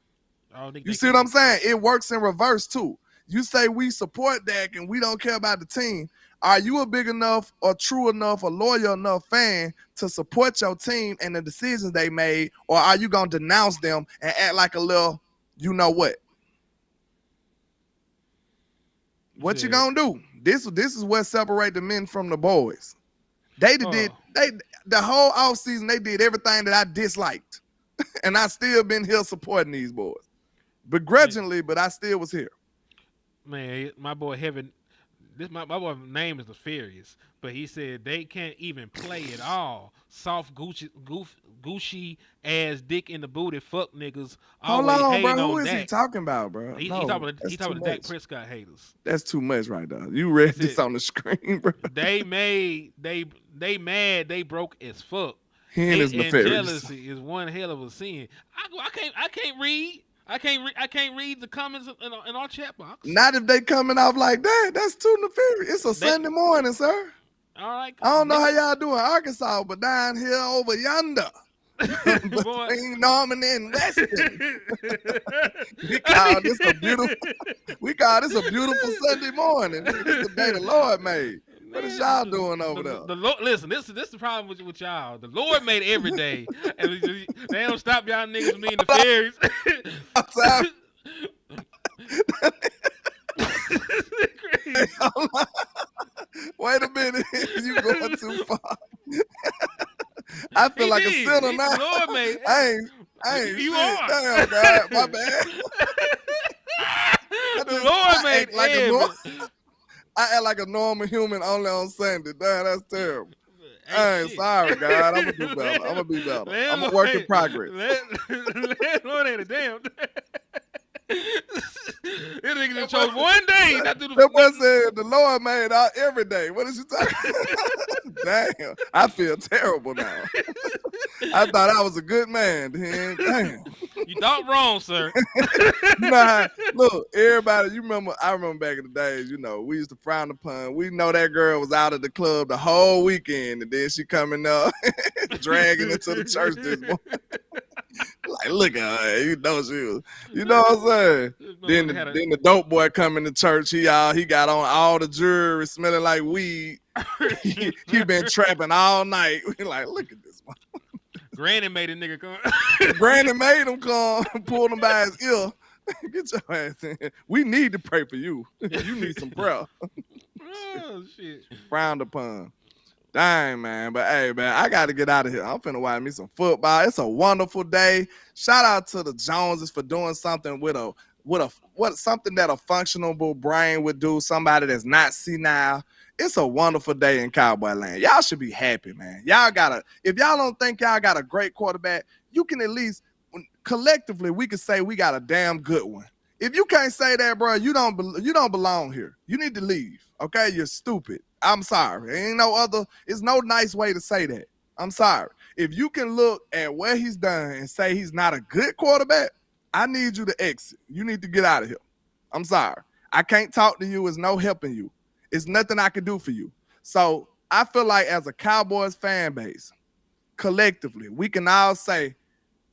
You see what I'm saying? It works in reverse too. You say we support Dak and we don't care about the team. Are you a big enough or true enough or loyal enough fan to support your team and the decisions they made, or are you gonna denounce them and act like a little, you know what? What you gonna do? This is what separates the men from the boys. The whole offseason they did everything that I disliked, and I still been here supporting these boys. Begrudgingly, but I still was here. Man, my boy Heaven, my boy name is Nefarious, but he said they can't even play at all. Soft Gucci ass dick in the booty fuck niggas. Hold on, bro. Who is he talking about, bro? He talking about the Dak Prescott haters. That's too much right now. You read this on the screen, bro. They mad they broke as fuck. Him is nefarious. Jealousy is one hell of a sin. I can't read. I can't read the comments in our chat box. Not if they coming off like that. That's too nefarious. It's a Sunday morning, sir. All right. I don't know how y'all doing Arkansas, but down here over yonder, between Norman and Weston, we call this a beautiful Sunday morning. It's the day the Lord made. What is y'all doing over there? The Lord, listen, this is the problem with y'all. The Lord made every day, and they don't stop y'all niggas from being nefarious. I'm sorry. Wait a minute, you going too far. I feel like a sinner now. The Lord made. I ain't. You shit. are. Damn, God, my bad. The Lord made every. I act like a normal human only on Sunday. Damn, that's terrible. I ain't sorry, God. I'm gonna do better. I'm gonna be better. I'm a work in progress. Lord ain't a damn. This nigga just chose one day. Not do the That boy said the Lord made out every day. What is you talking? Damn, I feel terrible now. I thought I was a good man. Then, damn. You thought wrong, sir. Nah, look, everybody, I remember back in the days, we used to frown upon. We know that girl was out of the club the whole weekend, and then she coming up, dragging into the church this morning. Like, look at her, she was, you know what I'm saying? Then the dope boy coming to church, he got on all the jewelry smelling like weed. he been trapping all night. We like, look at this one. Granny made a nigga come. Granny made him come, pulled him by his ear. Get your ass in. We need to pray for you. You need some prayer. Oh, shit. Frowned upon. Dang, man. But, hey, man, I got to get out of here. I'm finna watch me some football. It's a wonderful day. Shout out to the Joneses for doing something with something that a functional brain would do, somebody that's not senile. It's a wonderful day in Cowboy land. Y'all should be happy, man. If y'all don't think y'all got a great quarterback, you can at least, collectively, we can say we got a damn good one. If you can't say that, bro, you don't belong here. You need to leave, okay? You're stupid. I'm sorry. It's no nice way to say that. I'm sorry. If you can look at what he's done and say he's not a good quarterback, I need you to exit. You need to get out of here. I'm sorry. I can't talk to you. It's no helping you. It's nothing I can do for you. So I feel like as a Cowboys fan base, collectively, we can all say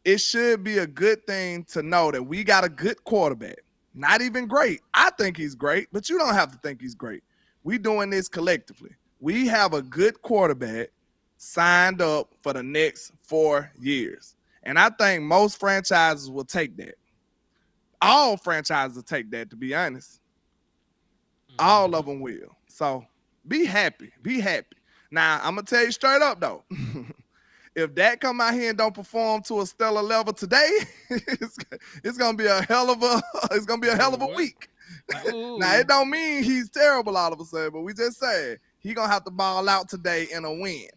it should be a good thing to know that we got a good quarterback. Not even great. I think he's great, but you don't have to think he's great. We doing this collectively. We have a good quarterback signed up for the next 4 years. And I think most franchises will take that. All franchises will take that, to be honest. All of them will. So be happy. Be happy. Now, I'm going to tell you straight up, though. If Dak come out here and don't perform to a stellar level today, it's going to be a hell of a week. Now, it don't mean he's terrible all of a sudden, but we just said he going to have to ball out today in a win.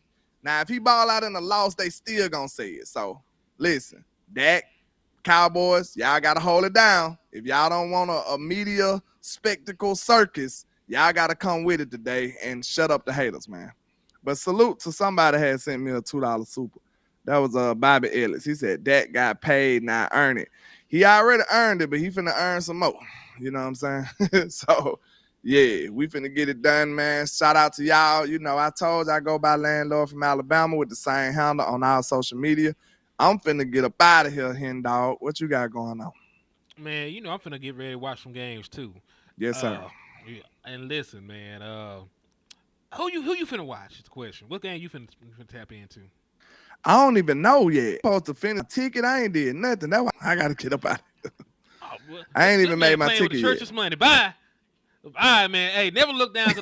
Now, if he ball out in a loss, they still going to say it. So, listen, Dak, Cowboys, y'all got to hold it down. If y'all don't want a media spectacle circus, y'all got to come with it today and shut up the haters, man. But salute to somebody had sent me a $2 super. That was Bobby Ellis. He said, Dak got paid, now earn it. He already earned it, but he finna earn some more. You know what I'm saying? So, yeah, we finna get it done, man. Shout out to y'all. I told you I go by Landlord from Alabama with the same handle on our social media. I'm finna get up out of here, hen dog. What you got going on? Man, I'm finna get ready to watch some games, too. Yes, sir. Yeah. And listen, man, who you finna watch is the question. What game you finna tap into? I don't even know yet. Supposed to finish a ticket. I ain't did nothing. That's why I got to get up out of here. Oh, well, I ain't even made my ticket yet. Church's money. Bye. All right, man. Hey, never look down to